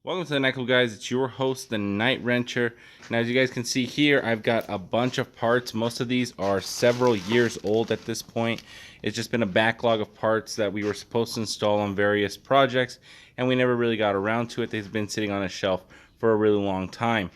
Welcome to the Night Club, guys. It's your host, the Night Wrencher. Now, as you guys can see here, I've got a bunch of parts. Most of these are several years old at this point. It's just been a backlog of parts that we were supposed to install on various projects, and we never really got around to it. They've been sitting on a shelf for a really long time.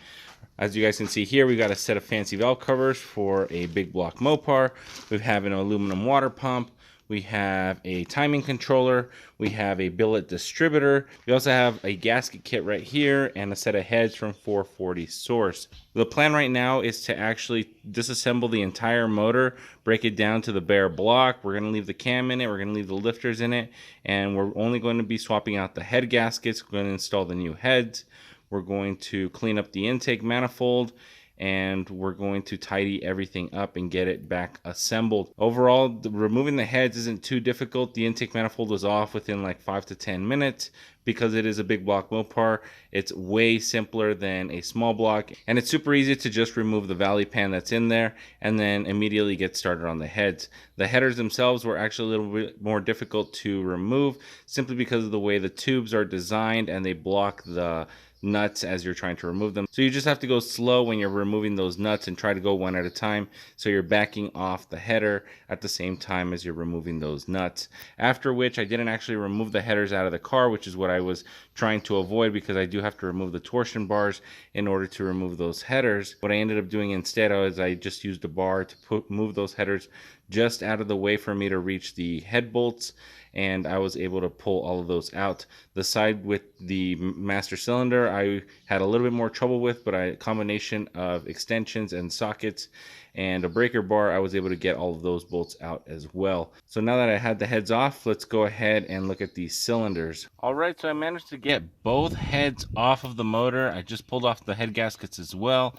As you guys can see here, we've got a set of fancy valve covers for a big block Mopar. We have an aluminum water pump. We have a timing controller. We have a billet distributor. We also have a gasket kit right here and a set of heads from 440 Source. The plan right now is to actually disassemble the entire motor, break it down to the bare block. We're going to leave the cam in it. We're going to leave the lifters in it. And we're only going to be swapping out the head gaskets. We're going to install the new heads. We're going to clean up the intake manifold, and we're going to tidy everything up and get it back assembled. Overall, removing the heads isn't too difficult. The intake manifold was off within like 5 to 10 minutes. Because it is a big block Mopar, it's way simpler than a small block, and it's super easy to just remove the valley pan that's in there and then immediately get started on the heads. The headers themselves were actually a little bit more difficult to remove simply because of the way the tubes are designed and they block the nuts as you're trying to remove them. So you just have to go slow when you're removing those nuts and try to go one at a time, so you're backing off the header at the same time as you're removing those nuts. After which, I didn't actually remove the headers out of the car, which is what I was trying to avoid, because I do have to remove the torsion bars in order to remove those headers. What I ended up doing instead is I just used a bar to move those headers just out of the way for me to reach the head bolts, and I was able to pull all of those out. The side with the master cylinder I had a little bit more trouble with, but a combination of extensions and sockets and a breaker bar, I was able to get all of those bolts out as well. So now that I had the heads off, let's go ahead and look at these cylinders. Alright, so I managed to get both heads off of the motor. I just pulled off the head gaskets as well,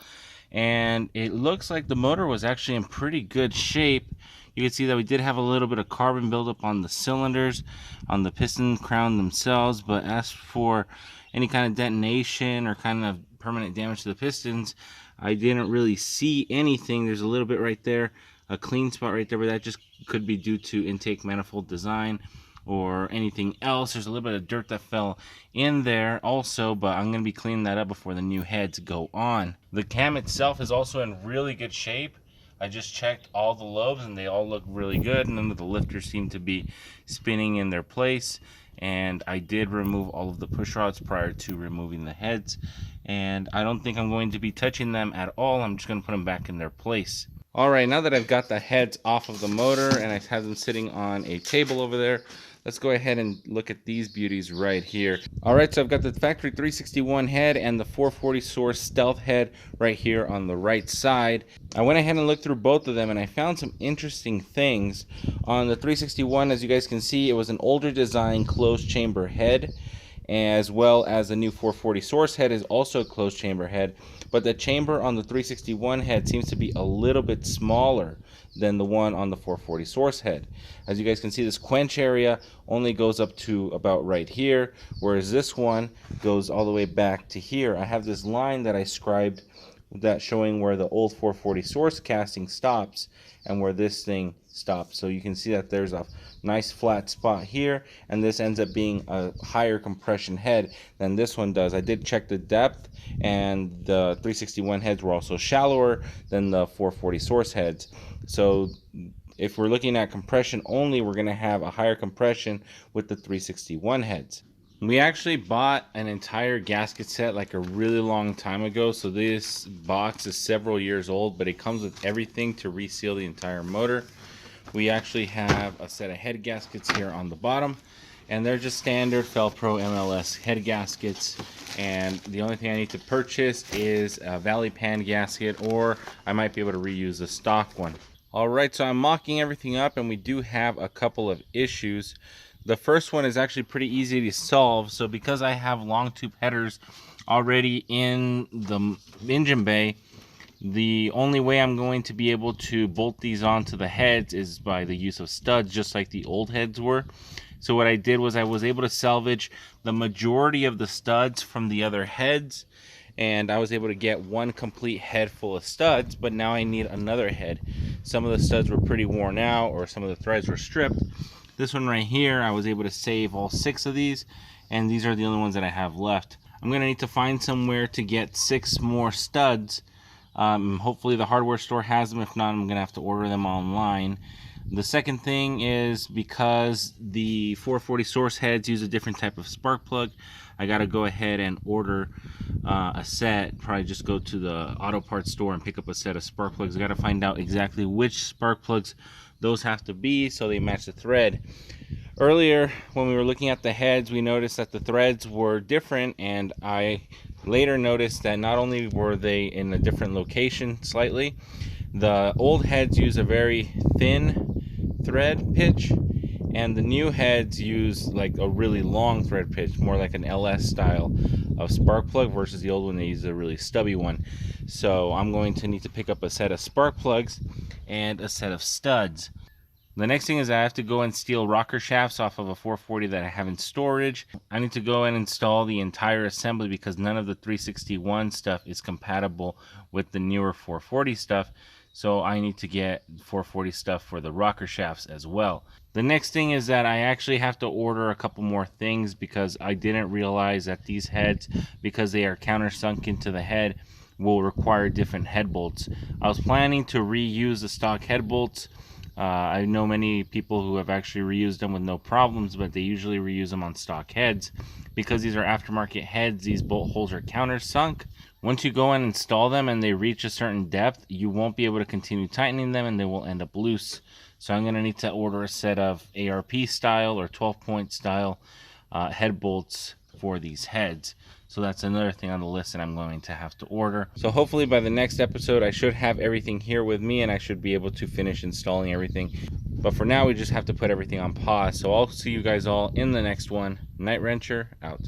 and it looks like the motor was actually in pretty good shape. You can see that we did have a little bit of carbon buildup on the cylinders, on the piston crown themselves, but as for any kind of detonation or kind of permanent damage to the pistons, I didn't really see anything. There's a little bit right there, a clean spot right there, but that just could be due to intake manifold design or anything else. There's a little bit of dirt that fell in there also, but I'm going to be cleaning that up before the new heads go on. The cam itself is also in really good shape. I just checked all the lobes and they all look really good. None of the lifters seem to be spinning in their place. And I did remove all of the push rods prior to removing the heads. And I don't think I'm going to be touching them at all. I'm just going to put them back in their place. Alright, now that I've got the heads off of the motor and I have them sitting on a table over there, let's go ahead and look at these beauties right here. Alright, so I've got the factory 361 head and the 440 Source stealth head right here on the right side. I went ahead and looked through both of them and I found some interesting things. On the 361, as you guys can see, it was an older design closed chamber head, as well as the new 440 Source head is also a closed chamber head, but the chamber on the 361 head seems to be a little bit smaller than the one on the 440 Source head. As you guys can see, this quench area only goes up to about right here, whereas this one goes all the way back to here. I have this line that I scribed that showing where the old 440 Source casting stops and where this thing stops. So you can see that there's a nice flat spot here, and this ends up being a higher compression head than this one does. I did check the depth, and the 361 heads were also shallower than the 440 Source heads. So if we're looking at compression only, we're going to have a higher compression with the 361 heads. We actually bought an entire gasket set like a really long time ago, so this box is several years old, but it comes with everything to reseal the entire motor. We actually have a set of head gaskets here on the bottom, and they're just standard Felpro MLS head gaskets, and the only thing I need to purchase is a valley pan gasket, or I might be able to reuse a stock one. Alright, so I'm mocking everything up, and we do have a couple of issues. The first one is actually pretty easy to solve. So because I have long tube headers already in the engine bay, the only way I'm going to be able to bolt these onto the heads is by the use of studs, just like the old heads were. So what I did was I was able to salvage the majority of the studs from the other heads, and I was able to get one complete head full of studs, but now I need another head. Some of the studs were pretty worn out, or some of the threads were stripped. This one right here, I was able to save all 6 of these, and these are the only ones that I have left. I'm going to need to find somewhere to get 6 more studs. Hopefully the hardware store has them. If not, I'm going to have to order them online. The second thing is, because the 440 source heads use a different type of spark plug, I got to go ahead and order a set. Probably just go to the auto parts store and pick up a set of spark plugs. I got to find out exactly which spark plugs those have to be so they match the thread. Earlier, when we were looking at the heads, we noticed that the threads were different, and I later noticed that not only were they in a different location slightly, the old heads use a very thin thread pitch, and the new heads use like a really long thread pitch, more like an LS style of spark plug, versus the old one they use a really stubby one. So I'm going to need to pick up a set of spark plugs and a set of studs. The next thing is I have to go and steal rocker shafts off of a 440 that I have in storage. I need to go and install the entire assembly because none of the 361 stuff is compatible with the newer 440 stuff. So I need to get 440 stuff for the rocker shafts as well. The next thing is that I actually have to order a couple more things because I didn't realize that these heads, because they are countersunk into the head, will require different head bolts. I was planning to reuse the stock head bolts. I know many people who have actually reused them with no problems, but they usually reuse them on stock heads. Because these are aftermarket heads, these bolt holes are countersunk. Once you go and install them and they reach a certain depth, you won't be able to continue tightening them and they will end up loose. So I'm going to need to order a set of ARP style or 12-point style head bolts for these heads. So that's another thing on the list that I'm going to have to order. So hopefully by the next episode I should have everything here with me and I should be able to finish installing everything. But for now we just have to put everything on pause. So I'll see you guys all in the next one. Night Wrencher out.